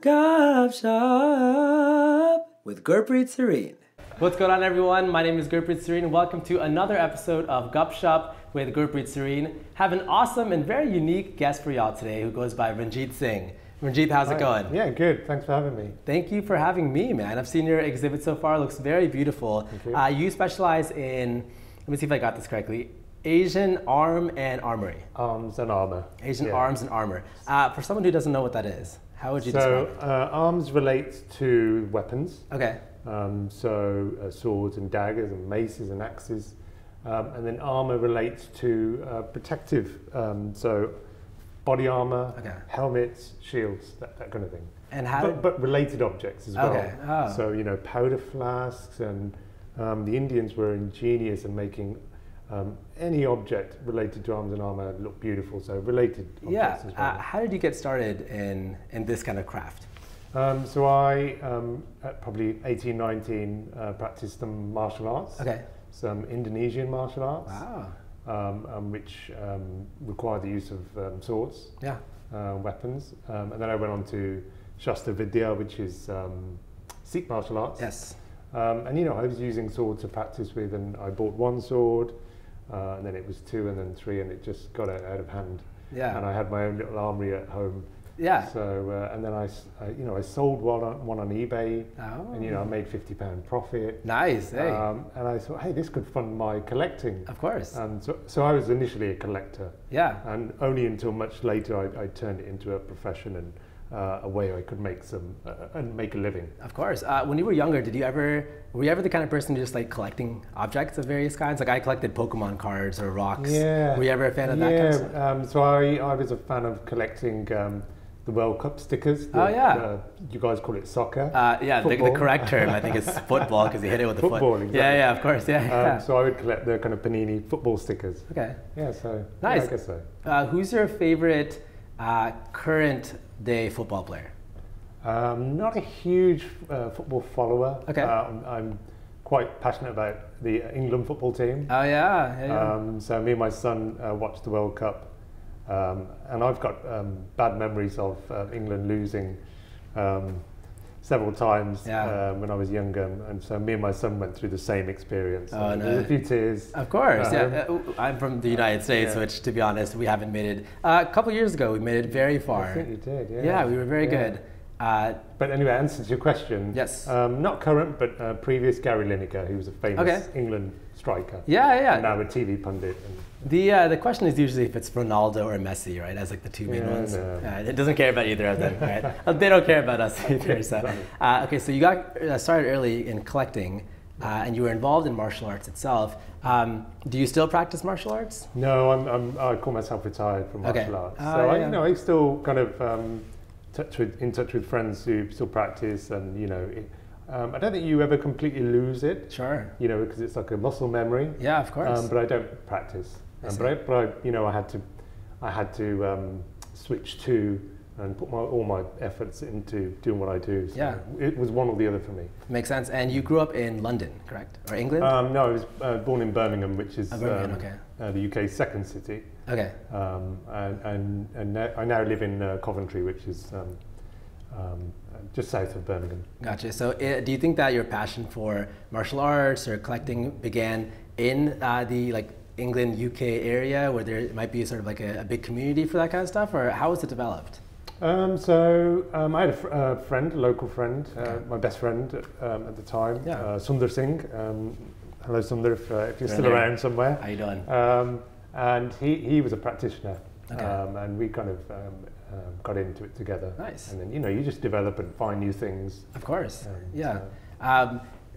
GupShup with Gurpreet Sarin. What's going on, everyone? My name is Gurpreet Sarin. Welcome to another episode of GupShup with Gurpreet Sarin. Have an awesome and very unique guest for y'all today who goes by Runjeet Singh. Runjeet, how's it going? Yeah, good. Thanks for having me. Thank you for having me, man. I've seen your exhibit so far. It looks very beautiful. Thank you. You specialize in, let me see if I got this correctly, Asian arm and armory. Arms and armor. Asian arms and armor. For someone who doesn't know what that is, how would you describe it? Arms relates to weapons. Okay. Swords and daggers and maces and axes. And then armor relates to protective, so body armor, helmets, shields, that kind of thing. And how? But related objects as well. Okay. Oh. So, you know, powder flasks, and the Indians were ingenious in making any object related to arms and armor look beautiful. So related objects as well. How did you get started in this kind of craft? So I, at probably 18, 19, practiced some martial arts. Okay. Some Indonesian martial arts. Wow. Which required the use of swords, weapons. And then I went on to Shastra Vidya, which is Sikh martial arts. Yes. And you know, I was using swords to practice with, and I bought one sword, and then it was two, and then three, and it just got out of hand. Yeah. And I had my own little armory at home. Yeah. So and then I sold one on eBay, and you know, I made £50 profit. Nice. Hey. And I thought, hey, this could fund my collecting. Of course. And so I was initially a collector. Yeah. And only until much later I turned it into a profession and a way I could make make a living. Of course. When you were younger, were you ever the kind of person who just like collecting objects of various kinds? Like I collected Pokemon cards or rocks. Yeah. Were you ever a fan of that kind of stuff? Yeah. So I was a fan of collecting the World Cup stickers. You guys call it soccer. The correct term I think is football because you hit it with the foot. Exactly. Yeah, of course. Yeah. So I would collect the kind of Panini football stickers. Okay. Yeah. So nice. Yeah, I guess so. Who's your favorite current day football player? Not a huge football follower. Okay. I'm quite passionate about the England football team. Oh yeah. So me and my son watched the World Cup, and I've got bad memories of England losing several times when I was younger, and so me and my son went through the same experience. So there was a few tears. Of course, I'm from the United States, which, to be honest, we haven't made it. A couple years ago, we made it very far. I think you did, Yeah, we were very good. But anyway, answer to your question. Yes. Not current, but previous Gary Lineker, who was a famous England striker. Yeah. And now a TV pundit. The question is usually if it's Ronaldo or Messi, right? As like the two main ones. No. It doesn't care about either of them, right? They don't care about us either. So, okay, so you got started early in collecting, and you were involved in martial arts itself. Do you still practice martial arts? No, I call myself retired from martial arts. So I still kind of in touch with friends who still practice, and you know. I don't think you ever completely lose it. Sure. You know, because it's like a muscle memory. Yeah, of course. But I don't practice. But I, you know, I had to switch to and put all my efforts into doing what I do. So it was one or the other for me. Makes sense. And you grew up in London, correct, or England? No, I was born in Birmingham, which is the UK's second city. Okay. And I now live in Coventry, which is just south of Birmingham. Gotcha. So do you think that your passion for martial arts or collecting began in the like England, UK area where there might be sort of like a big community for that kind of stuff, or how was it developed? I had a friend, a local friend, my best friend at the time, Sundar Singh. Hello Sundar, if you're still around somewhere. How you doing? And he was a practitioner, and we kind of got into it together. Nice. And then, you know, you just develop and find new things. Of course.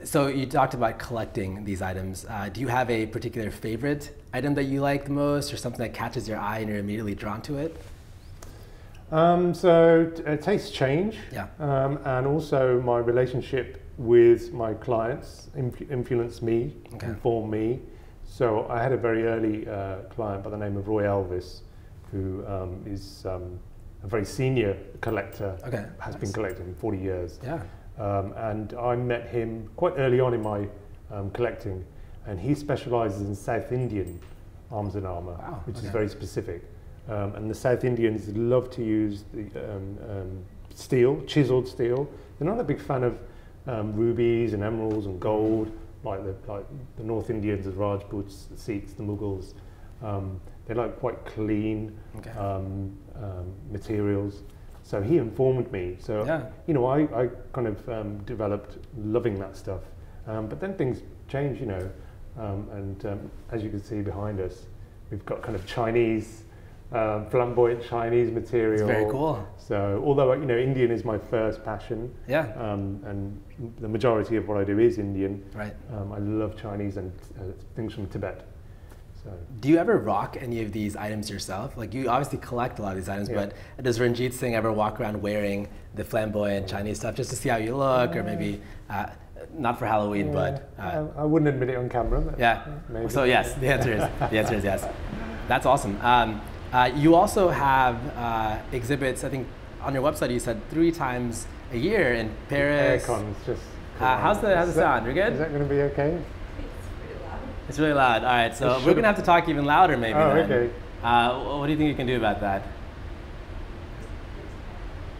So you talked about collecting these items. Do you have a particular favorite item that you like the most, or something that catches your eye and you're immediately drawn to it? Tastes change. Yeah. And also my relationship with my clients influenced me, informed me. So I had a very early client by the name of Roy Elvis, who is a very senior collector, has been collecting for 40 years. Yeah. And I met him quite early on in my collecting, and he specializes in South Indian arms and armor, which is very specific. And the South Indians love to use the steel, chiseled steel. They're not a big fan of rubies and emeralds and gold like the North Indians, the Rajputs, the Sikhs, the Mughals. They like quite clean materials. So he informed me. So you know, I kind of developed loving that stuff. But then things change, you know, and as you can see behind us, we've got kind of Chinese. Flamboyant Chinese material. It's very cool. So, although you know, Indian is my first passion, and the majority of what I do is Indian. Right. I love Chinese and things from Tibet. So. Do you ever rock any of these items yourself? Like you obviously collect a lot of these items, but does Runjeet Singh ever walk around wearing the flamboyant Chinese stuff just to see how you look, or maybe not for Halloween, but I wouldn't admit it on camera. But maybe. So yes, the answer is yes. That's awesome. You also have exhibits, I think on your website you said 3 times a year in Paris. Aircon's just how's the sound? You're good? Is that going to be okay? It's really loud. All right, so we're going to have to talk even louder maybe then. Okay. What do you think you can do about that?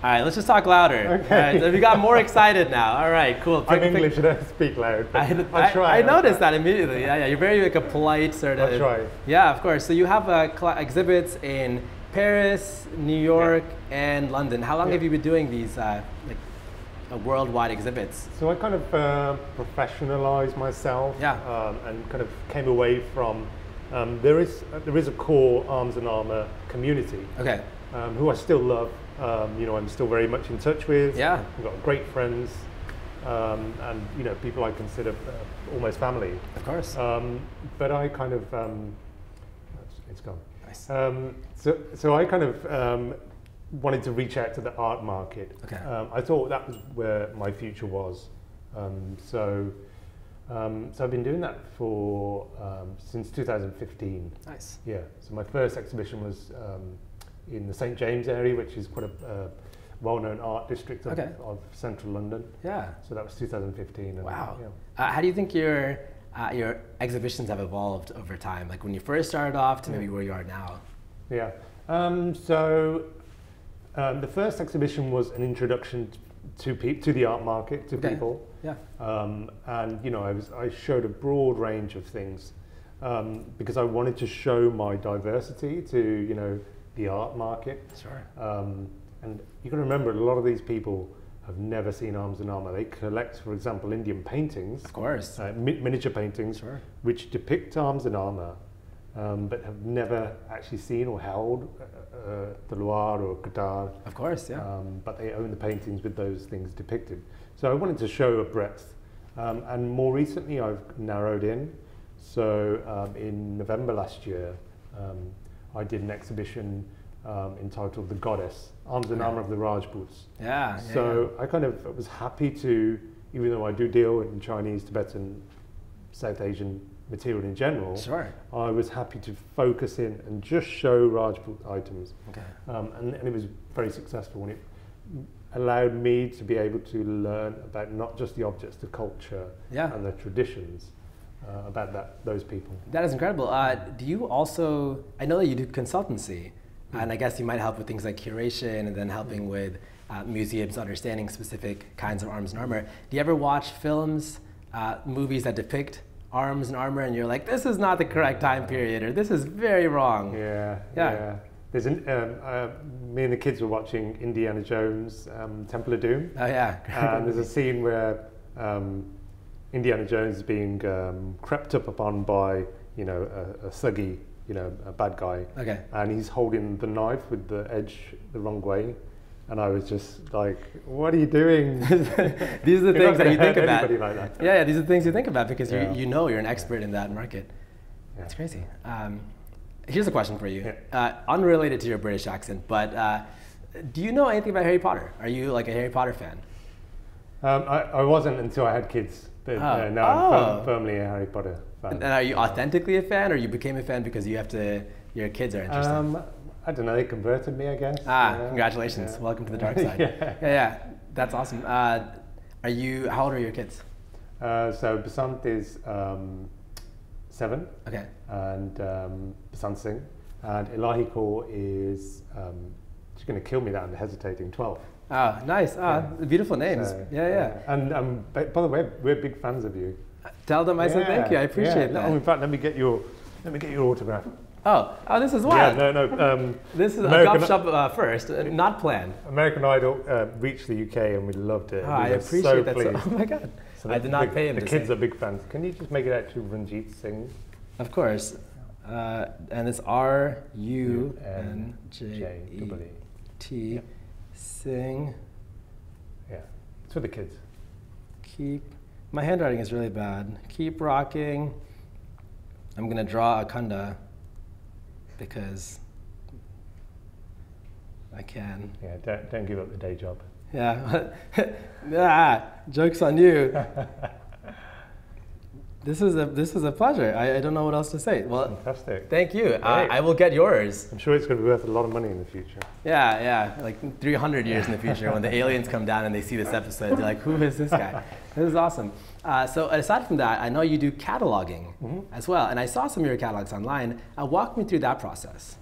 All right, let's just talk louder. Okay. All right, so we got more excited now. All right, cool. I'm English, I don't speak loud. I'll try. I noticed that immediately. Yeah, you're very like a polite sort of. I'll try. Yeah, of course. So you have exhibits in Paris, New York, and London. How long have you been doing these worldwide exhibits? So I kind of professionalized myself. And kind of came away from. There is a core arms and armor community. Okay. Who I still love. You know, I'm still very much in touch with. Yeah. I've got great friends, and you know, people I consider almost family. Of course. But I kind of, it's gone. Nice. So I kind of wanted to reach out to the art market. Okay. I thought that was where my future was. So I've been doing that for since 2015. Nice. Yeah. So my first exhibition was. In the St James area, which is quite a well-known art district of central London. Yeah. So that was 2015. And, wow. How do you think your exhibitions have evolved over time? Like when you first started off to maybe where you are now? Yeah. So the first exhibition was an introduction to the art market, to people. Yeah. And you know, I showed a broad range of things because I wanted to show my diversity to, you know, the art market. Sure. And you got to remember, a lot of these people have never seen arms and armor. They collect, for example, Indian paintings. Of course. Miniature paintings, sure, which depict arms and armor, but have never actually seen or held the Loire or Qatar. Of course, yeah. But they own the paintings with those things depicted. So I wanted to show a breadth. And more recently, I've narrowed in. So in November last year, I did an exhibition entitled The Goddess, Arms and Armor of the Rajputs. So I kind of was happy to, even though I do deal in Chinese, Tibetan, South Asian material in general, I was happy to focus in and just show Rajput items. And it was very successful, and it allowed me to be able to learn about not just the objects, the culture and the traditions. About those people. That is incredible. Do you also, I know that you do consultancy, and I guess you might help with things like curation and then helping with museums understanding specific kinds of arms and armor. Do you ever watch films, movies that depict arms and armor and you're like, this is not the correct time period, or this is very wrong? Yeah. There's me and the kids were watching Indiana Jones, Temple of Doom. Oh yeah. And there's a scene where Indiana Jones is being crept up upon by, you know, a thuggy, you know, a bad guy. And he's holding the knife with the edge the wrong way. And I was just like, what are you doing? These are the things that you think about. Like that. Yeah, these are the things you think about because you know you're an expert in that market. That's crazy. Here's a question for you. Unrelated to your British accent, but do you know anything about Harry Potter? Are you like a Harry Potter fan? I wasn't until I had kids. But now I'm firmly a Harry Potter fan. And are you authentically a fan, or you became a fan because your kids are interested? I don't know, they converted me, I guess. Congratulations. Welcome to the dark side. Yeah. That's awesome. How old are your kids? So Basant is 7. Okay. And Basant Singh. And Ilahi Kaur is she's going to kill me that I'm hesitating. 12. Oh, nice. Beautiful names. So, yeah. And by the way, we're big fans of you. Tell them I said thank you. I appreciate that. No, in fact, let me get your autograph. Oh, this is what? Yeah, no. This is American a GupShup first, not planned. American Idol reached the UK and we loved it. I appreciate that. Oh my God. So I did not pay him. The kids are big fans. Can you just make it out to Runjeet Singh? Of course. And it's RUNJEET Singh. Yeah, it's for the kids. My handwriting is really bad. Keep rocking. I'm gonna draw a khanda because I can. Yeah, don't give up the day job. Yeah. Joke's on you. This is a pleasure. I don't know what else to say. Well, fantastic. Thank you. I will get yours. I'm sure it's going to be worth a lot of money in the future. Yeah, like 300 years in the future, when the aliens come down and they see this episode, they're like, "Who is this guy?" This is awesome. So aside from that, I know you do cataloging as well, and I saw some of your catalogs online. Walk me through that process.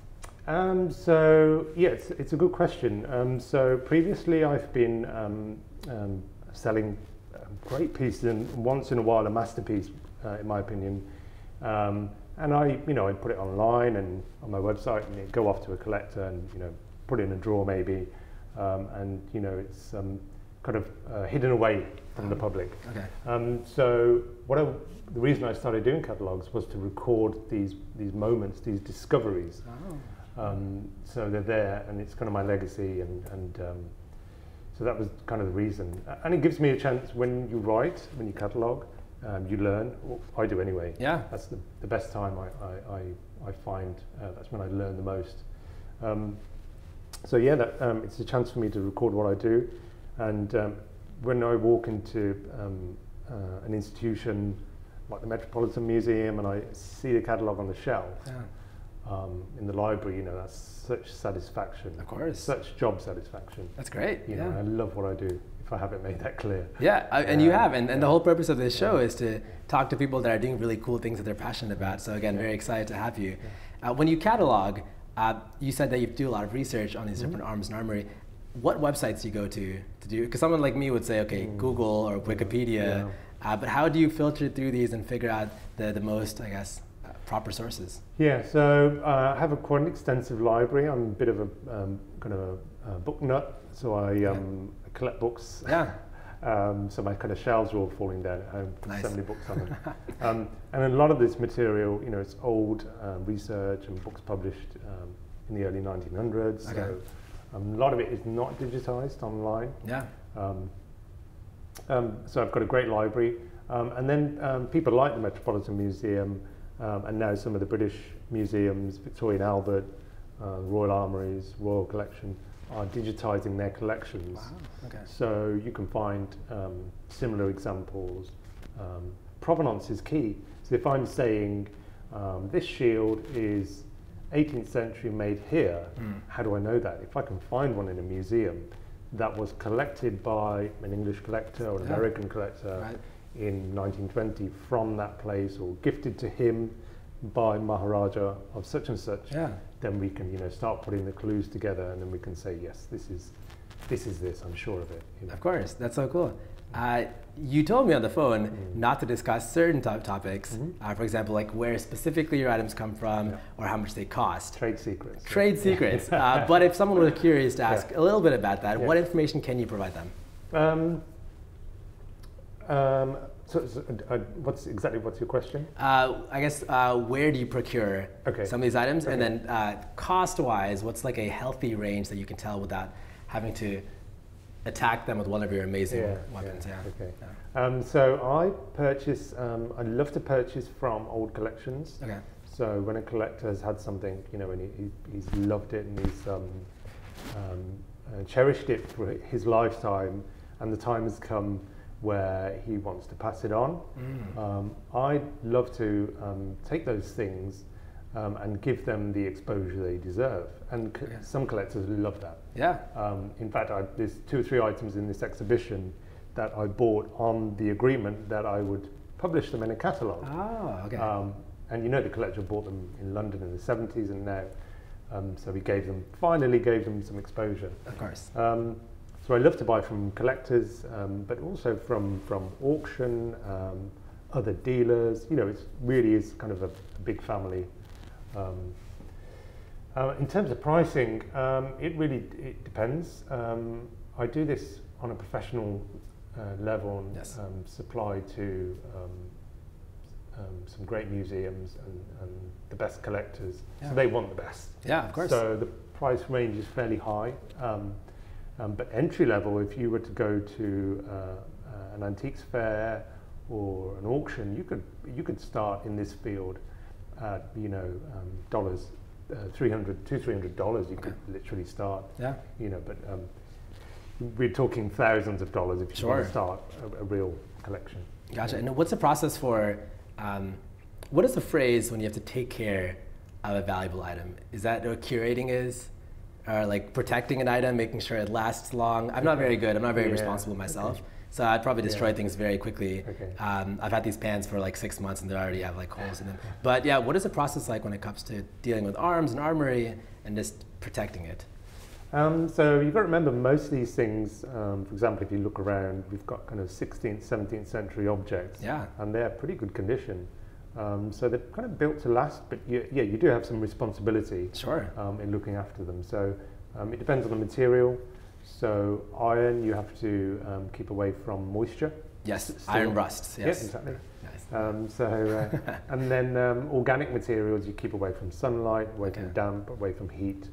So yeah, it's a good question. So previously, I've been selling great pieces, and once in a while, a masterpiece. In my opinion, and I'd put it online and on my website, and it'd go off to a collector, and put it in a drawer maybe, and it's kind of hidden away from the public. Okay. So the reason I started doing catalogs was to record these moments, these discoveries. Oh. So they're there, and it's kind of my legacy, and so that was kind of the reason. And it gives me a chance when you write, when you catalogue. You learn. Well, I do anyway. Yeah. That's the best time I find. That's when I learn the most. So yeah, it's a chance for me to record what I do, and when I walk into an institution like the Metropolitan Museum and I see the catalogue on the shelf in the library, that's such satisfaction. Of course. Such job satisfaction. That's great. I love what I do. If I haven't made that clear. Yeah, and you have, and the whole purpose of this show is to talk to people that are doing really cool things that they're passionate about. So again, very excited to have you. When you catalog, you said that you do a lot of research on these different arms and armory. What websites do you go to do? Because someone like me would say, okay, Google or Wikipedia, but how do you filter through these and figure out the most, I guess, proper sources? Yeah, so I have quite an extensive library. I'm a bit of a kind of a book nut, so I collect books. Yeah. So my kind of shelves are all falling down at home. Nice. So many books on them. And a lot of this material, it's old research and books published in the early 1900s. Okay. So a lot of it is not digitized online. Yeah. So I've got a great library. And then people like the Metropolitan Museum and now some of the British museums, Victoria and Albert, Royal Armouries, Royal Collection, are digitizing their collections. Wow. Okay. So you can find similar examples. Provenance is key. So if I'm saying this shield is 18th century made here, how do I know that? If I can find one in a museum that was collected by an English collector or an American collector in 1920 from that place, or gifted to him by Maharaja of such and such, then we can start putting the clues together, and then we can say, yes, this is this, I'm sure of it. Of course, that's so cool. You told me on the phone not to discuss certain topics, for example, like where specifically your items come from or how much they cost. Trade secrets. Trade secrets. But if someone were curious to ask a little bit about that, what information can you provide them? What's your question? I guess where do you procure some of these items, and then cost-wise, what's like a healthy range that you can tell without having to attack them with one of your amazing weapons? So I purchase. I love to purchase from old collections. Okay. So when a collector has had something, and he's loved it and he's cherished it for his lifetime, and the time has come where he wants to pass it on. I'd love to take those things and give them the exposure they deserve. And some collectors love that. Yeah. In fact, there's 2 or 3 items in this exhibition that I bought on the agreement that I would publish them in a catalogue. Oh, okay. And the collector bought them in London in the 70s, and now So we finally gave them some exposure. Of course. So I love to buy from collectors, but also from auction, other dealers. You know, it really is kind of a big family. In terms of pricing, it depends. I do this on a professional level and yes. Supply to some great museums and the best collectors. Yeah. So they want the best. Yeah, of course. So the price range is fairly high. But entry level, if you were to go to an antiques fair or an auction, you could start in this field at dollars, $300 you could literally start. Yeah. You know, but we're talking thousands of dollars if you want to start a real collection. Gotcha. And what's the process for? What is the phrase when you have to take care of a valuable item? Is that what curating is? Or like protecting an item, making sure it lasts long? I'm not very good. I'm not very responsible myself. Okay. So I'd probably destroy things very quickly. Okay. I've had these pans for like 6 months and they already have like holes in them. But yeah, what is the process like when it comes to dealing with arms and armory and just protecting it? So you've got to remember most of these things, for example, if you look around, we've got kind of 16th, 17th century objects. Yeah. And they're pretty good condition. So they're kind of built to last, but you do have some responsibility in looking after them. So it depends on the material. So iron, you have to keep away from moisture. Yes, iron rusts. Yes, yes, exactly. Nice. And then organic materials, you keep away from sunlight, away from damp, away from heat.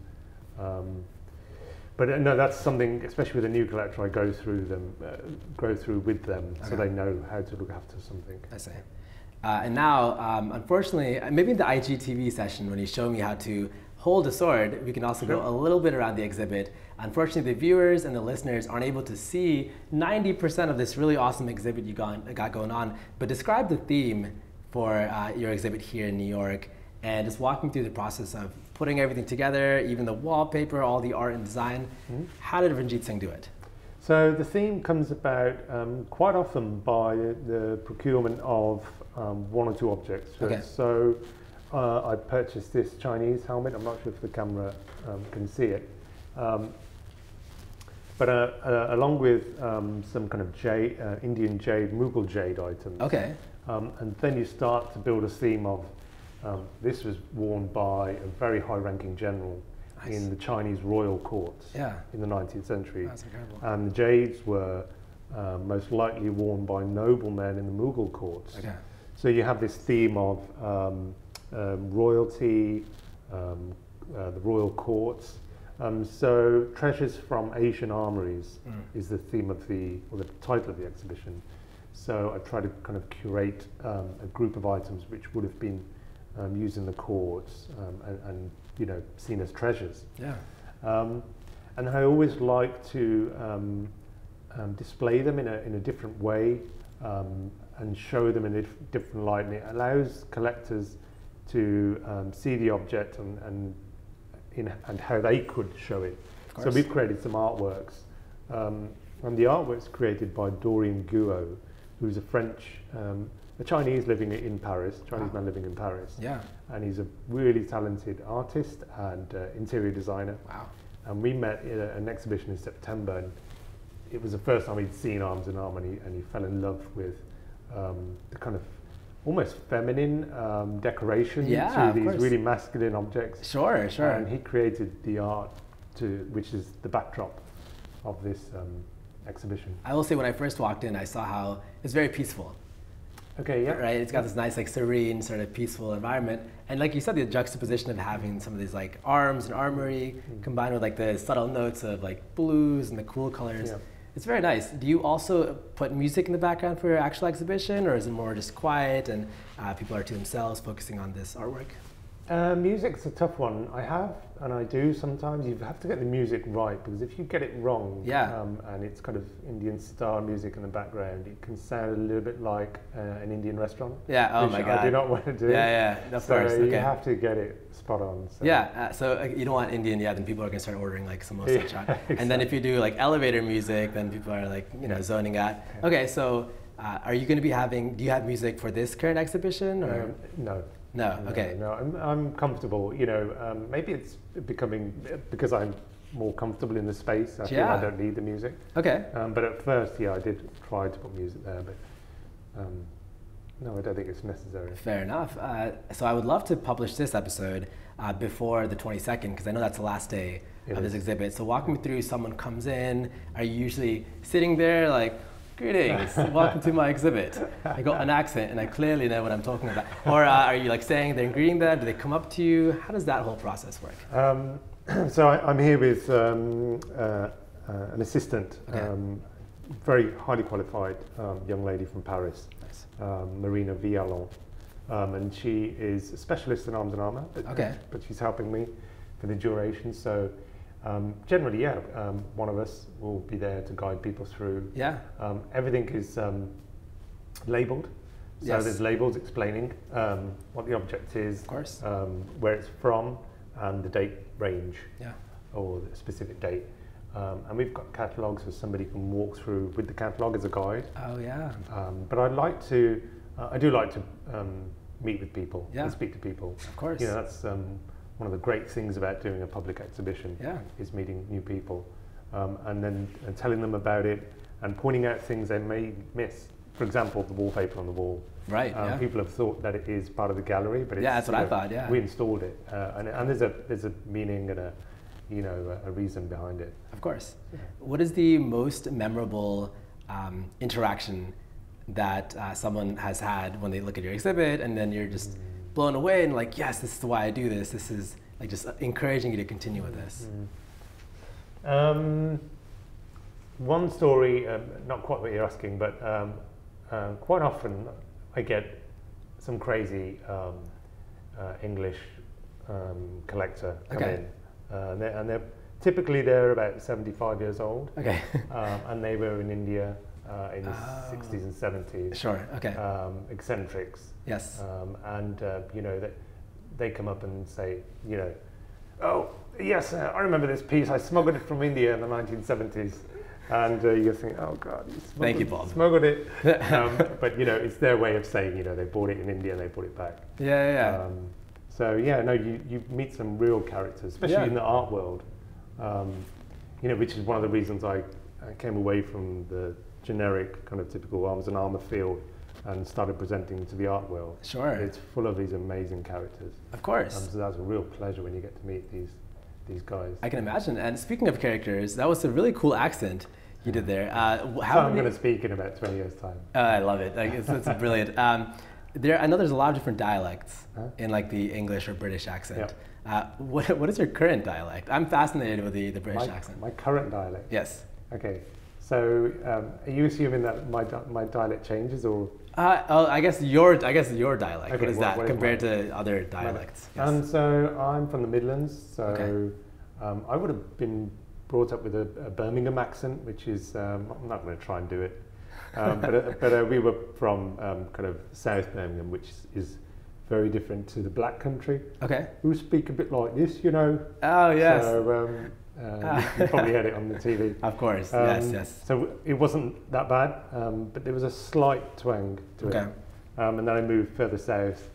But no, that's something, especially with a new collector, I go through with them, so they know how to look after something. I see. And now, unfortunately, maybe in the IGTV session, when you show me how to hold a sword, we can also go a little bit around the exhibit. Unfortunately, the viewers and the listeners aren't able to see 90% of this really awesome exhibit you got going on. But describe the theme for your exhibit here in New York, and just walking through the process of putting everything together, even the wallpaper, all the art and design. Mm-hmm. How did Runjeet Singh do it? So the theme comes about quite often by the procurement of one or two objects. Okay. So I purchased this Chinese helmet. I'm not sure if the camera can see it. But along with some kind of jade, Indian jade, Mughal jade items. Okay. And then you start to build a theme of this was worn by a very high-ranking general in the Chinese royal courts in the 19th century. That's incredible. And the jades were most likely worn by noblemen in the Mughal courts. Okay. So you have this theme of royalty, the royal courts. So treasures from Asian Armories is the theme of the title of the exhibition. So I try to kind of curate a group of items which would have been used in the courts and seen as treasures. Yeah. And I always like to display them in a different way and show them in a different light, and it allows collectors to see the object and how they could show it. So we've created some artworks, and the artwork's created by Dorian Guo, who's a Chinese living in Paris, Chinese man living in Paris. Yeah. And he's a really talented artist and interior designer. Wow. And we met in an exhibition in September, and it was the first time he'd seen Arms and Armour, and he fell in love with the kind of almost feminine decoration to these really masculine objects. Sure, sure. And he created the art which is the backdrop of this exhibition. I will say, when I first walked in, I saw how it's very peaceful. Okay, yeah. Right, it's got this nice, like, serene, sort of peaceful environment. And like you said, the juxtaposition of having some of these like arms and armory combined with like the subtle notes of like blues and the cool colors. Yeah. It's very nice. Do you also put music in the background for your actual exhibition, or is it more just quiet and people are to themselves focusing on this artwork? Music's a tough one. I have, and I do sometimes. You have to get the music right, because if you get it wrong, and it's kind of Indian style music in the background, it can sound a little bit like an Indian restaurant. Yeah. Oh my God. I do not want to do. Yeah. Of course. So you have to get it spot on. So. Yeah. So you don't want Indian. Yeah. Then people are gonna start ordering like samosa chaat. Exactly. And then if you do like elevator music, then people are like zoning out. Okay. So. Are you going to be do you have music for this current exhibition? Or? No. No. Okay. No, I'm comfortable. You know, maybe it's becoming because I'm more comfortable in the space. I feel I don't need the music. Okay. But at first, yeah, I did try to put music there, but no, I don't think it's necessary. Fair enough. So I would love to publish this episode before the 22nd, because I know that's the last day of this exhibit. So walk me through, someone comes in, are you usually sitting there like, greetings, welcome to my exhibit. I got an accent and I clearly know what I'm talking about. Or are you like saying they're greeting them? Do they come up to you? How does that whole process work? So I'm here with an assistant, very highly qualified young lady from Paris, Marina Vialon. And she is a specialist in arms and armour, but she's helping me for the duration. So generally, one of us will be there to guide people through. Everything is labelled. So there's labels explaining what the object is, of course, where it's from, and the date range, or the specific date. And we've got catalogues so somebody can walk through with the catalogue as a guide. But I do like to meet with people and speak to people. Of course. You know, that's one of the great things about doing a public exhibition is meeting new people and then telling them about it and pointing out things they may miss. For example, the wallpaper on the wall. Right. People have thought that it is part of the gallery, but it's, that's what I thought. We installed it, and there's a meaning and a reason behind it. Of course. What is the most memorable interaction that someone has had when they look at your exhibit, and then you're just blown away and like, yes, this is why I do this. This is like just encouraging you to continue with this. One story, not quite what you're asking, but quite often I get some crazy English collector come in, and they're typically about 75 years old. And they were in India in the 60s and 70s. Sure. Eccentrics. Yes. And you know, they come up and say, you know, oh yes, I remember this piece. I smuggled it from India in the 1970s. And you think, oh God, thank you, Bob. Smuggled it. But you know, it's their way of saying, you know, they bought it in India and they brought it back. So yeah, no, you meet some real characters, especially in the art world. You know, which is one of the reasons I came away from the generic kind of typical arms and armour field and started presenting to the art world. Sure. It's full of these amazing characters. Of course. So that's a real pleasure when you get to meet these guys. I can imagine. And speaking of characters, that was a really cool accent you did there. So I'm going to speak in about 20 years' time. I love it. Like, it's brilliant. I know there's a lot of different dialects in like the English or British accent. What is your current dialect? I'm fascinated with the British accent. My current dialect? Yes. Okay. So are you assuming that my dialect changes, or? I guess your dialect. Okay, what is that compared to other dialects? Yes. So I'm from the Midlands. So I would have been brought up with a Birmingham accent, which is I'm not going to try and do it, but we were from kind of South Birmingham, which is very different to the Black Country. Who speak a bit like this, you know. Oh yes. So you probably had it on the TV. Of course. Yes. So it wasn't that bad, but there was a slight twang to it. And then I moved further south,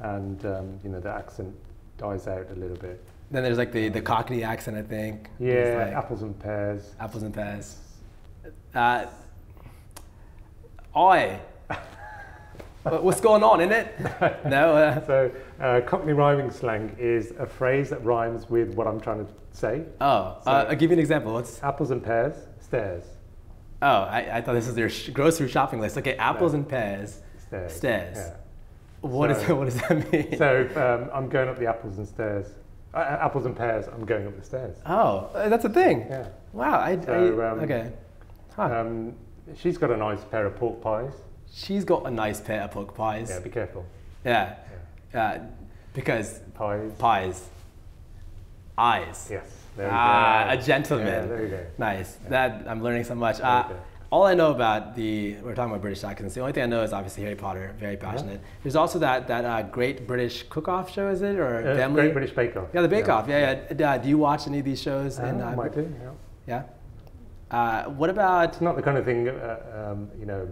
and you know, the accent dies out a little bit. Then there's like the Cockney accent, I think. Yeah, like apples and pears. Apples and pears. Oi. What's going on, innit? No. So Cockney rhyming slang is a phrase that rhymes with what I'm trying to say. I'll give you an example. What's apples and pears, stairs. Oh, I thought this was your grocery shopping list. Okay, apples and pears, stairs. Yeah. What does that mean? So I'm going up the apples and stairs. Apples and pears, I'm going up the stairs. Oh, that's a thing. Yeah. Wow. Okay. She's got a nice pair of pork pies. She's got a nice pair of pork pies. Yeah, be careful. Yeah. Because pies. Eyes. Yes. There you go. A gentleman. Yeah, there you go. Nice. That I'm learning so much. All I know about we're talking about British accents. The only thing I know is obviously Harry Potter. Very passionate. There's also that Great British Cook-Off show, is it, or Family? Great British Bake Off. Yeah, the Bake Off. Yeah. Do you watch any of these shows? I might do. Yeah. What about? It's not the kind of thing you know.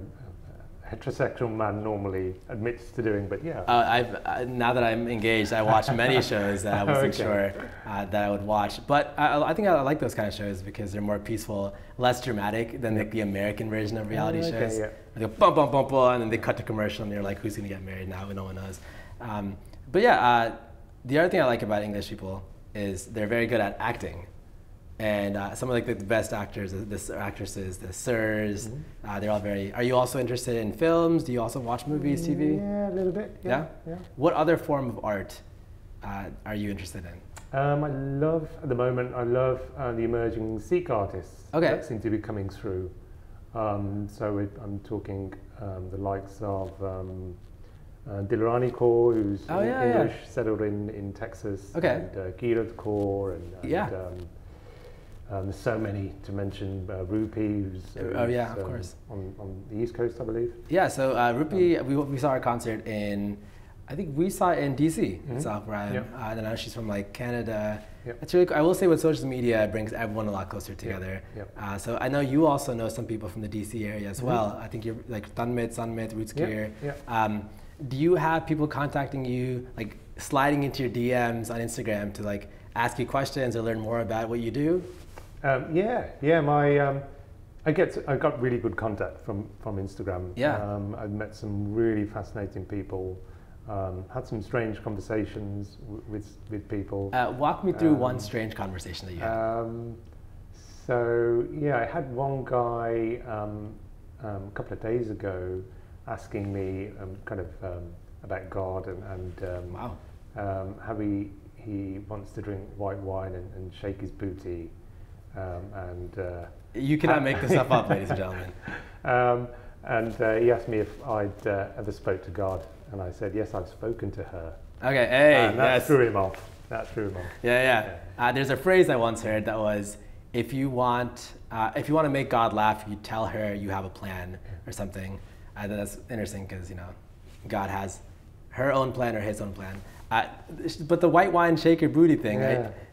heterosexual man normally admits to doing, but yeah. Now that I'm engaged, I watch many shows that I wasn't sure that I would watch. But I think I like those kind of shows because they're more peaceful, less dramatic than like the American version of reality shows. Yeah. They go bum bum bum bum, and then they cut to commercial, and they're like, "Who's gonna get married now?" No one knows. But yeah, the other thing I like about English people is they're very good at acting. And some of like the best actors, the actresses, the sirs, they're all very. Are you also interested in films? Do you also watch movies, TV? Yeah, a little bit. Yeah. What other form of art are you interested in? I love the emerging Sikh artists that seem to be coming through. So I'm talking the likes of Dilrani Kaur, who's English, settled in Texas, and Kirat Kaur, and there's so many to mention. Rupi, who's of course, on the East Coast, I believe. Yeah, so Rupi, we saw her concert in, I think we saw it in DC itself, where I'm. And now she's from like Canada. It's really cool. I will say with social media, it brings everyone a lot closer together. So I know you also know some people from the DC area as well. I think you're like Sunmit, Roots Gear. Do you have people contacting you, like sliding into your DMs on Instagram to like ask you questions or learn more about what you do? I got really good contact from Instagram. I've met some really fascinating people, had some strange conversations with people. Walk me through one strange conversation that you had. I had one guy a couple of days ago asking me about God and how he wants to drink white wine and shake his booty. You cannot make this stuff up, ladies and gentlemen. He asked me if I'd ever spoke to God, and I said yes, I've spoken to her. Okay, hey, and that threw him off. There's a phrase I once heard that was, if you want to make God laugh, you tell her you have a plan or something. That's interesting because God has her own plan or his own plan. But the white wine shaker booty thing,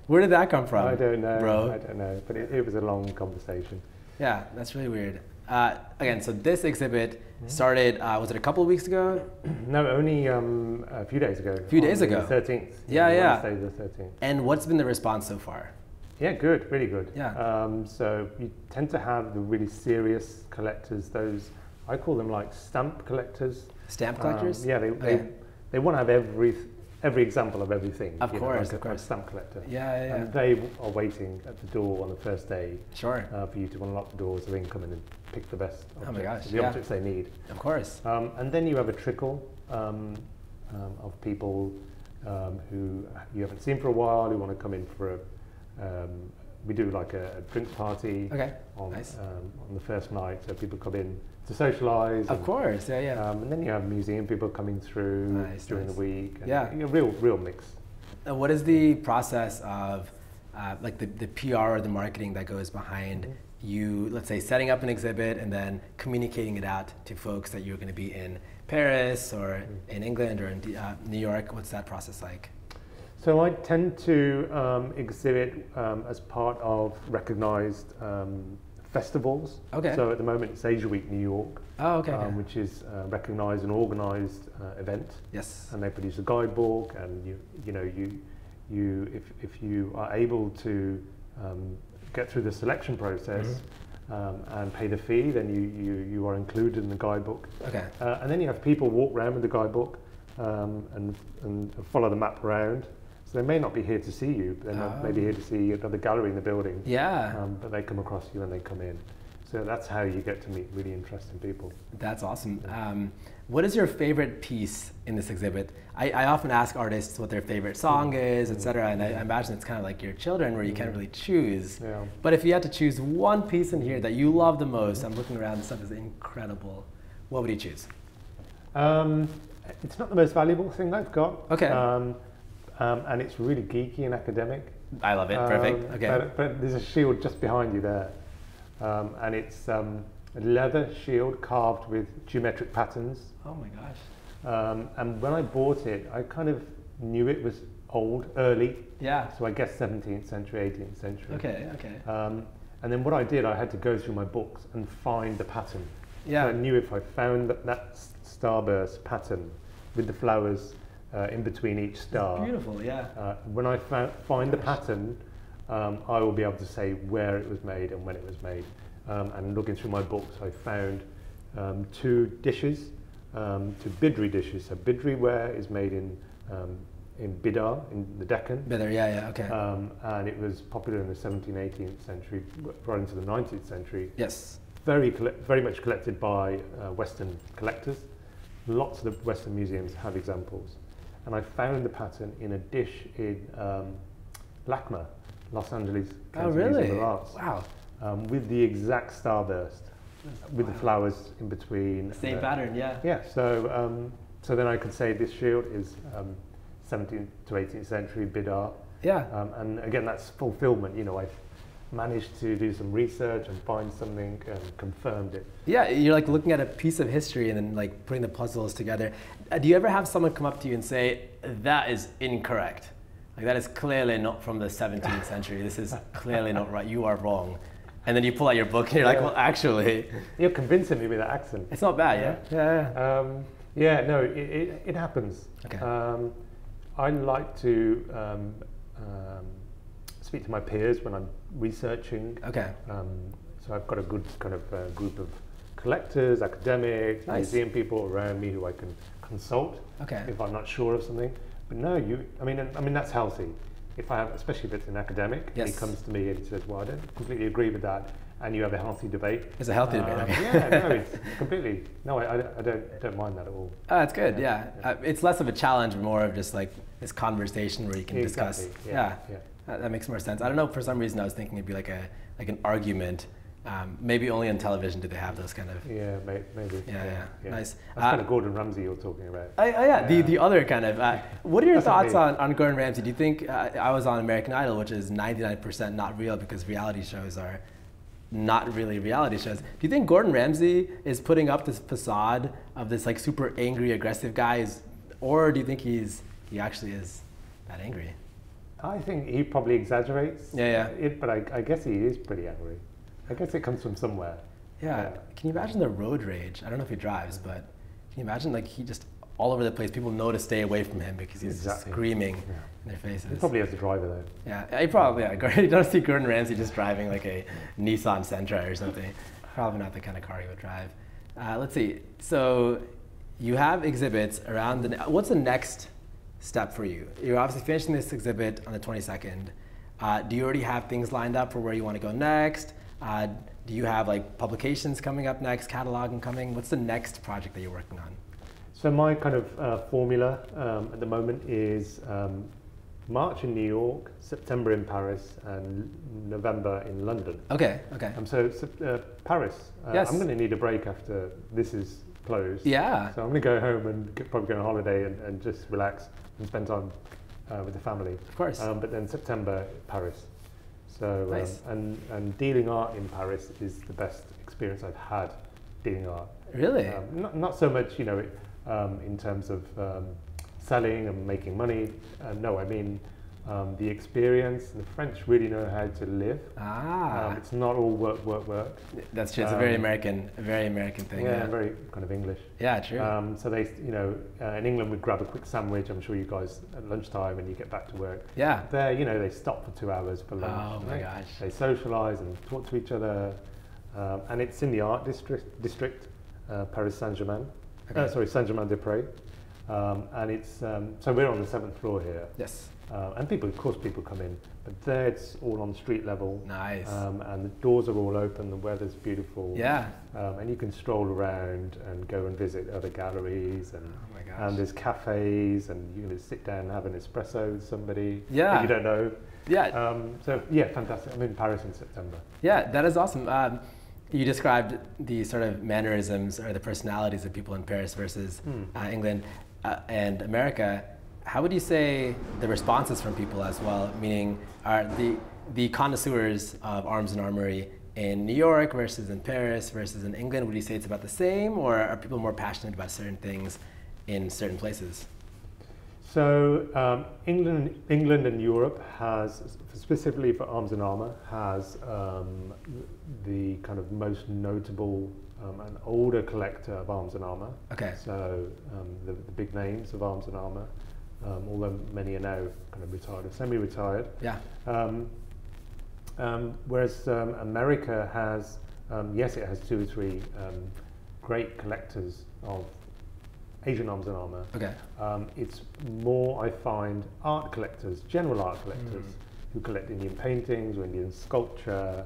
where did that come from? I don't know, bro. I don't know, but it was a long conversation. Yeah, that's really weird. Again, so this exhibit started, was it a couple of weeks ago? No, only a few days ago. A few days ago? The 13th. Wednesday the 13th. And what's been the response so far? Yeah, good, really good. Yeah. So you tend to have the really serious collectors, those, I call them like stamp collectors. Stamp collectors? They want to have every example of everything. Of course. Like a stamp collector. Yeah. And they are waiting at the door on the first day. Sure. For you to unlock the doors, so they can come in and pick the best objects, oh my gosh, the objects they need. Of course. And then you have a trickle of people who you haven't seen for a while, who want to come in for we do like a drinks party on the first night, so people come in to socialise. Of course, and then you have museum people coming through during the week. And a real mix. What is the process of like the PR or the marketing that goes behind you, let's say, setting up an exhibit and then communicating it out to folks that you're going to be in Paris or in England or in New York? What's that process like? So I tend to exhibit as part of recognised festivals. So at the moment it's Asia Week New York, which is a recognised and organised event. Yes. And they produce a guidebook, and if you are able to get through the selection process and pay the fee, then you are included in the guidebook. And then you have people walk around with the guidebook and follow the map around. So they may not be here to see you, but they may be here to see another gallery in the building. But they come across you when they come in. So that's how you get to meet really interesting people. That's awesome. What is your favorite piece in this exhibit? I often ask artists what their favorite song is, etc. And I imagine it's kind of like your children where you can't really choose. But if you had to choose one piece in here that you love the most, I'm looking around, this stuff is incredible. What would you choose? It's not the most valuable thing I've got. And it's really geeky and academic. I love it. Perfect. But there's a shield just behind you there. And it's a leather shield carved with geometric patterns. Oh my gosh. And when I bought it, I kind of knew it was early. So I guess 17th century, 18th century. Okay. And then what I did, I had to go through my books and find the pattern. Yeah. So I knew if I found that starburst pattern with the flowers in between each star. It's beautiful, yeah. When I find the pattern, I will be able to say where it was made and when it was made. And looking through my books, I found 2 dishes, 2 Bidri dishes. So Bidri ware is made in Bidar, in the Deccan. Bidar, yeah, okay. And it was popular in the 17th, 18th century, right into the 19th century. Yes. Very much collected by Western collectors. Lots of the Western museums have examples. And I found the pattern in a dish in LACMA, Los Angeles County Museum of Arts. Wow. With the exact starburst, with the flowers in between. Same pattern, yeah. Yeah, so then I could say this shield is 17th to 18th century Bidar. Yeah. And again, that's fulfillment. You know, I've managed to do some research and find something and confirmed it. Yeah, you're like looking at a piece of history and then like putting the puzzles together. Do you ever have someone come up to you and say, that is incorrect? Like that is clearly not from the 17th century. This is clearly not right. You are wrong. And then you pull out your book and you're like, well, actually. You're convincing me with that accent. It's not bad, yeah? Yeah, no, it happens. Okay. I like to speak to my peers when I'm researching. Okay. So I've got a good kind of group of collectors, academics, museum people around me who I can consult if I'm not sure of something. But no, I mean that's healthy. If I have, especially if it's an academic, and he comes to me and he says, "Well, I don't completely agree with that," and you have a healthy debate. It's a healthy debate. Okay. Yeah, no, it's completely. No, I don't mind that at all. Oh, that's good. Yeah, it's less of a challenge, more of just like this conversation where you can discuss. Yeah. That makes more sense. I don't know. For some reason, I was thinking it'd be like an argument. Maybe only on television do they have those kind of. Yeah, maybe. Yeah. Nice. That's kind of Gordon Ramsey you're talking about. The other kind of. What are your thoughts on Gordon Ramsay? Do you think I was on American Idol, which is 99% not real because reality shows are not really reality shows. Do you think Gordon Ramsay is putting up this facade of this like super angry, aggressive guy, or do you think he actually is that angry? I think he probably exaggerates it, but I guess he is pretty angry. I guess it comes from somewhere. Yeah. Can you imagine the road rage? I don't know if he drives, but can you imagine like he just all over the place, people know to stay away from him because he's just screaming in their faces. He probably has a driver though. Yeah, he probably, You don't see Gordon Ramsay just driving like a Nissan Sentra or something. Probably not the kind of car he would drive. Let's see, so you have exhibits around what's the next step for you? You're obviously finishing this exhibit on the 22nd. Do you already have things lined up for where you want to go next? Do you have like publications coming up next, cataloging coming? What's the next project that you're working on? So my kind of formula at the moment is March in New York, September in Paris, and November in London. Okay. So Paris, I'm going to need a break after this is closed. Yeah. So I'm going to go home and probably go on holiday and just relax and spend time with the family. Of course. But then September, Paris. So nice. And dealing art in Paris is the best experience I've had dealing art. Really? Not so much, in terms of selling and making money. No, I mean the experience. The French really know how to live. It's not all work. That's true. It's a very American thing. Yeah, very kind of English. Yeah, true. So they, in England we'd grab a quick sandwich. I'm sure you guys at lunchtime and you get back to work. Yeah. There, they stop for 2 hours for lunch. Oh my gosh. They socialise and talk to each other, and it's in the art district, Paris Saint-Germain. Saint-Germain-des-Prés. And it's so we're on the 7th floor here. Yes. And people come in, but there it's all on street level. Nice. And the doors are all open. The weather's beautiful. Yeah. And you can stroll around and go and visit other galleries and oh my gosh. there's cafes and you can just sit down and have an espresso with somebody that you don't know. Yeah. So yeah, fantastic. I'm in Paris in September. Yeah, that is awesome. You described the sort of mannerisms or the personalities of people in Paris versus England and America. How would you say the responses from people as well, meaning are the connoisseurs of arms and armory in New York versus in Paris versus in England, would you say it's about the same, or are people more passionate about certain things in certain places? So England and Europe has, specifically for arms and armour, has the kind of most notable and older collector of arms and armour. Okay. So the big names of arms and armour, although many are now kind of retired or semi-retired. Yeah. Whereas America has, yes, it has 2 or 3 great collectors of Asian arms and armour. Okay. It's more, I find, art collectors, general art collectors, who collect Indian paintings or Indian sculpture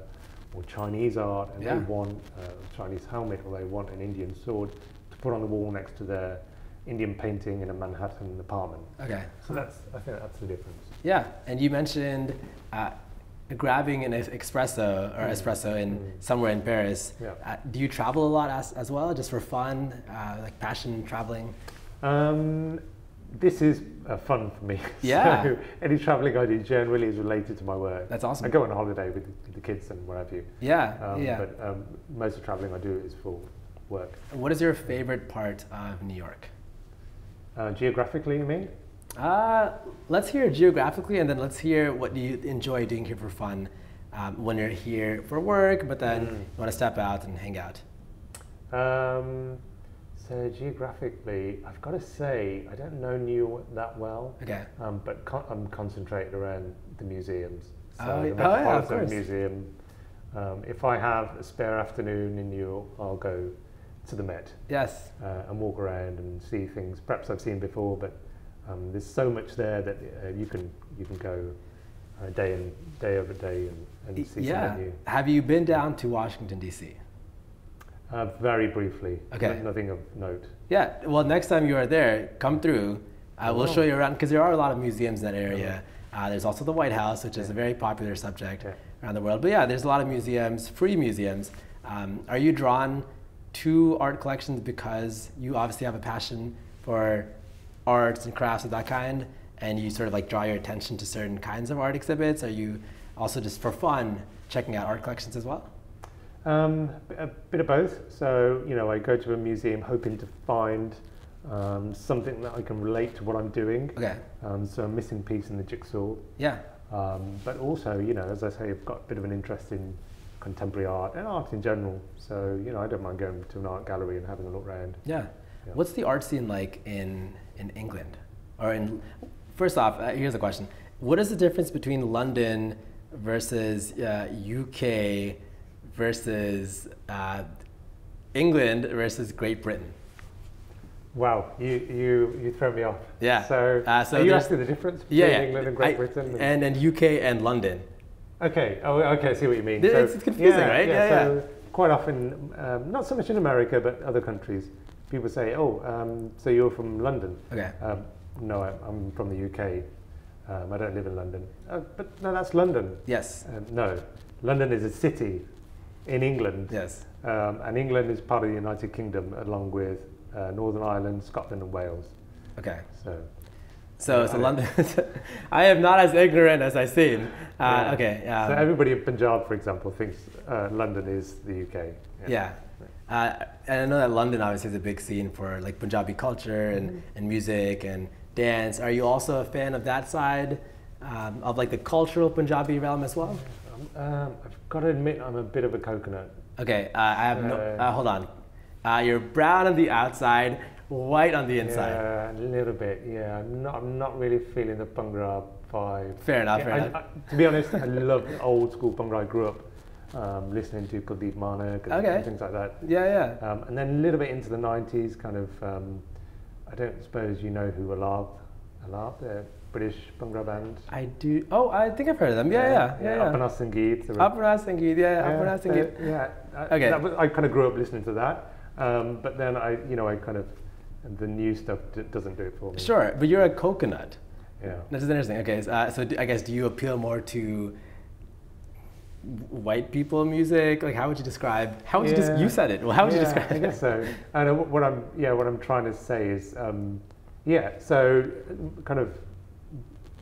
or Chinese art, and they want a Chinese helmet or they want an Indian sword to put on the wall next to their Indian painting in a Manhattan apartment. Okay. So I think that's the difference. Yeah, and you mentioned grabbing an espresso in somewhere in Paris. Yeah. Do you travel a lot as well, just for fun, like passion traveling? This is fun for me. Yeah. So any traveling I do generally is related to my work. That's awesome. I go on holiday with the kids and what have you. Yeah. But most of the traveling I do is for work. What is your favorite part of New York? Geographically, you mean? Let's hear geographically, and then let's hear what you enjoy doing here for fun when you're here for work, but then you want to step out and hang out. So geographically, I've got to say, I don't know New York that well. Okay. But I'm concentrated around the museums. So Oh, the yeah, Metropolitan of course. Museum. If I have a spare afternoon in New York, I'll go to the Met. Yes. And walk around and see things perhaps I've seen before, but there's so much there that you can go day over day and see something new. Have you been down to Washington, D.C.? Very briefly. Okay. Nothing of note. Yeah. Well, next time you are there, come through. We'll show you around, because there are a lot of museums in that area. There's also the White House, which is a very popular subject around the world. But yeah, there's a lot of museums, free museums. Are you drawn to art collections because you obviously have a passion for arts and crafts of that kind, and you sort of like draw your attention to certain kinds of art exhibits? Are you also just for fun checking out art collections as well? A bit of both. So, I go to a museum hoping to find something that I can relate to what I'm doing. Okay. So a missing piece in the jigsaw. Yeah. But also, as I say, I've got a bit of an interest in contemporary art and art in general. So, I don't mind going to an art gallery and having a look around. Yeah. What's the art scene like in England? First off, here's a question. What is the difference between London versus UK versus England versus Great Britain? Wow, you throw me off. Yeah. So are you asking the difference between England and Great Britain? And then UK and London. Okay. Oh, okay. I see what you mean. It's confusing, right? So quite often, not so much in America, but other countries, people say, "Oh, so you're from London?" Okay. No, I'm from the UK. I don't live in London. But no, that's London. Yes. No, London is a city in England. Yes. And England is part of the United Kingdom, along with Northern Ireland, Scotland, and Wales. Okay. So London. I am not as ignorant as I seem. Okay. So everybody in Punjab, for example, thinks London is the UK. Yeah. And I know that London obviously is a big scene for like Punjabi culture and music and dance. Are you also a fan of that side of like the cultural Punjabi realm as well? I've got to admit, I'm a bit of a coconut. Okay. I have hold on. You're brown on the outside, white on the inside. Yeah, a little bit. Yeah, I'm not really feeling the Bhangra vibe. Fair enough. To be honest, I love old school Bhangra. I grew up listening to Kuldeep Manak and things like that. Yeah. And then a little bit into the 90s, kind of. I don't suppose you know who Alab, the British Bhangra band. I do. Oh, I think I've heard of them. Yeah. Apana Sangeet. Apana Sangeet. Apana Sangeet. Okay. I kind of grew up listening to that. But then I kind of, the new stuff doesn't do it for me. Sure, but you're a coconut. Yeah. This is interesting. Okay, so I guess do you appeal more to white people music? Like, how would you describe? How would you you said it? Well, how would you describe it? I guess so. And what I'm trying to say is, so kind of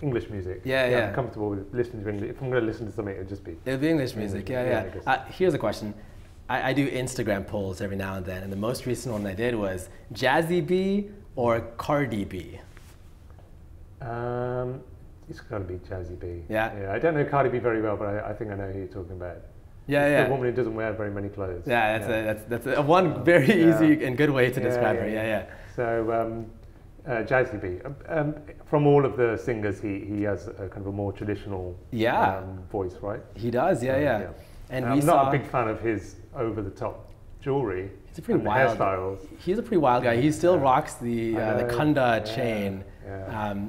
English music. Yeah. I'm comfortable with listening to English. If I'm going to listen to something, it'll just be. It'll be English music. Yeah. Here's a question. I do Instagram polls every now and then, and the most recent one I did was Jazzy B or Cardi B. It's got to be Jazzy B. Yeah. I don't know Cardi B very well, but I think I know who you're talking about. Yeah, it's the woman who doesn't wear very many clothes. Yeah, that's a one very easy and good way to describe her. Yeah. So Jazzy B. From all of the singers, he has a kind of a more traditional voice, right? He does, yeah. And I'm not a big fan of his over-the-top jewelry. He's a pretty wild hairstyles. He's a pretty wild guy. He still rocks the Kunda chain.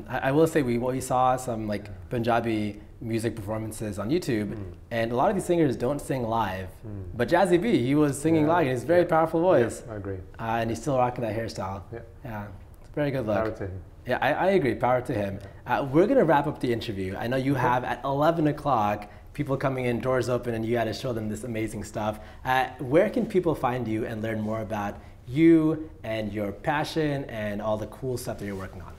I will say we saw some like Punjabi music performances on YouTube, and a lot of these singers don't sing live. But Jazzy B, he was singing live, and he's a very powerful voice. I agree. And he's still rocking that hairstyle. Yeah, it's a very good look. Power to him. Yeah, I agree. Power to him. We're gonna wrap up the interview. I know you have at 11 o'clock people coming in, doors open, and you had to show them this amazing stuff. Where can people find you and learn more about you and your passion and all the cool stuff that you're working on?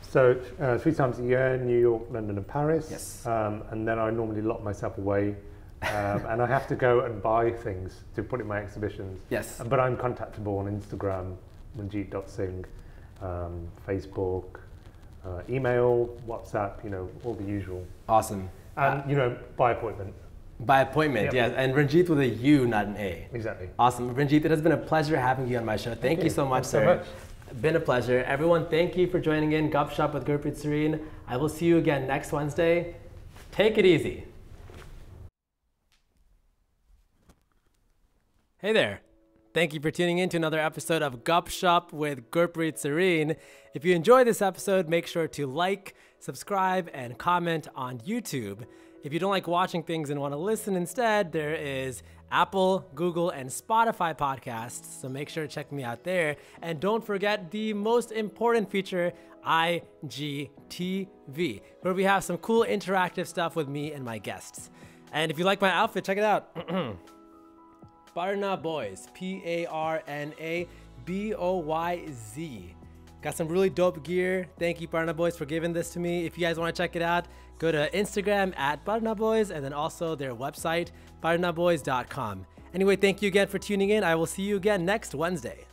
So 3 times a year, New York, London and Paris. Yes. And then I normally lock myself away and I have to go and buy things to put in my exhibitions. Yes. But I'm contactable on Instagram, Runjeet.Singh, Facebook, email, WhatsApp, all the usual. Awesome. And, by appointment. By appointment, yes. And Runjeet with a U, not an A. Exactly. Awesome. Runjeet, it has been a pleasure having you on my show. Thank you so much, sir. So much. Been a pleasure. Everyone, thank you for joining in GupShup with Gurpreet Sarin. I will see you again next Wednesday. Take it easy. Hey there. Thank you for tuning in to another episode of GupShup with Gurpreet Sarin. If you enjoyed this episode, make sure to like, subscribe, and comment on YouTube. If you don't like watching things and want to listen instead, there is Apple, Google, and Spotify podcasts, so make sure to check me out there. And don't forget the most important feature, IGTV, where we have some cool interactive stuff with me and my guests. And if you like my outfit, check it out. Parna Boys, Parna Boyz. Got some really dope gear. Thank you, Parna Boys, for giving this to me. If you guys want to check it out, go to Instagram at Parna Boys and then also their website, parnaboys.com. Anyway, thank you again for tuning in. I will see you again next Wednesday.